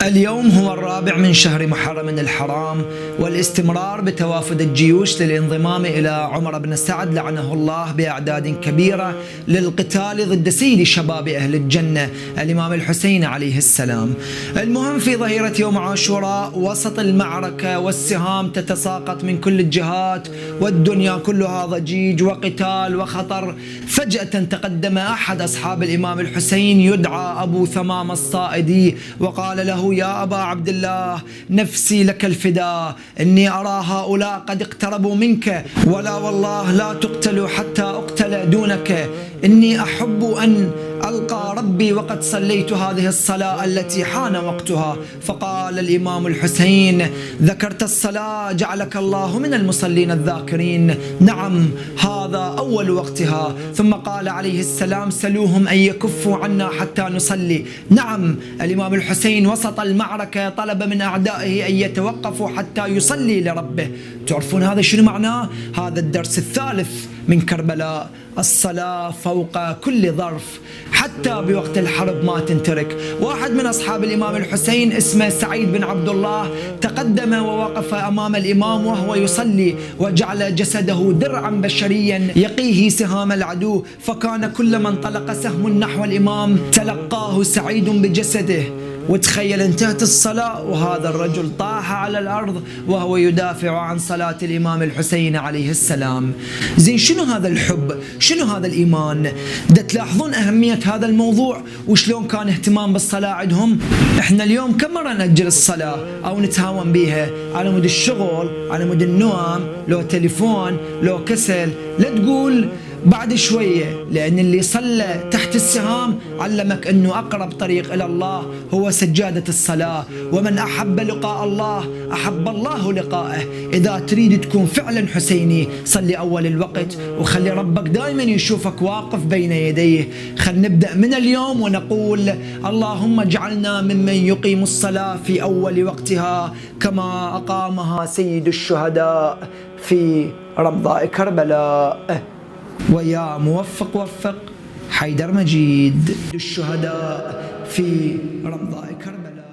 اليوم هو الرابع من شهر محرم الحرام، والاستمرار بتوافد الجيوش للانضمام إلى عمر بن سعد لعنه الله بأعداد كبيرة للقتال ضد سيد شباب أهل الجنة الإمام الحسين عليه السلام. المهم في ظهيرة يوم عاشوراء وسط المعركة والسهام تتساقط من كل الجهات والدنيا كلها ضجيج وقتال وخطر، فجأة تقدم أحد أصحاب الإمام الحسين يدعى أبو ثمام الصائدي وقال له: يا أبا عبد الله، نفسي لك الفداء، إني أرى هؤلاء قد اقتربوا منك، ولا والله لا تقتل حتى أقتل دونك، إني أحب أن ألقى ربي وقد صليت هذه الصلاة التي حان وقتها. فقال الإمام الحسين: ذكرت الصلاة جعلك الله من المصلين الذاكرين، نعم هذا أول وقتها. ثم قال عليه السلام: سلوهم أن يكفوا عنا حتى نصلي. نعم، الإمام الحسين وسط المعركة طلب من أعدائه أن يتوقفوا حتى يصلي لربه. تعرفون هذا شنو معناه؟ هذا الدرس الثالث من كربلاء، الصلاة فوق كل ظرف، حتى بوقت الحرب ما تنترك. واحد من أصحاب الإمام الحسين اسمه سعيد بن عبد الله تقدم ووقف أمام الإمام وهو يصلي، وجعل جسده درعا بشريا يقيه سهام العدو، فكان كلما انطلق سهم نحو الإمام تلقاه سعيد بجسده. وتخيل انتهت الصلاة وهذا الرجل طاح على الأرض وهو يدافع عن صلاة الإمام الحسين عليه السلام. زين، شنو هذا الحب؟ شنو هذا الإيمان؟ دا تلاحظون أهمية هذا الموضوع وشلون كان اهتمام بالصلاة عندهم؟ احنا اليوم كم مرة نأجل الصلاة أو نتهاون بيها على مود الشغل، على مود النوم، لو تليفون، لو كسل. لا تقول بعد شوية، لأن اللي صلى تحت السهام علمك أنه أقرب طريق إلى الله هو سجادة الصلاة، ومن أحب لقاء الله أحب الله لقاءه. إذا تريد تكون فعلا حسيني صلي أول الوقت، وخلي ربك دائما يشوفك واقف بين يديه. خل نبدأ من اليوم ونقول: اللهم اجعلنا ممن يقيم الصلاة في أول وقتها كما أقامها سيد الشهداء في رمضاء كربلاء. ويا موفق وفق، حيدر مجيد، الشهداء في رمضاء كربلاء.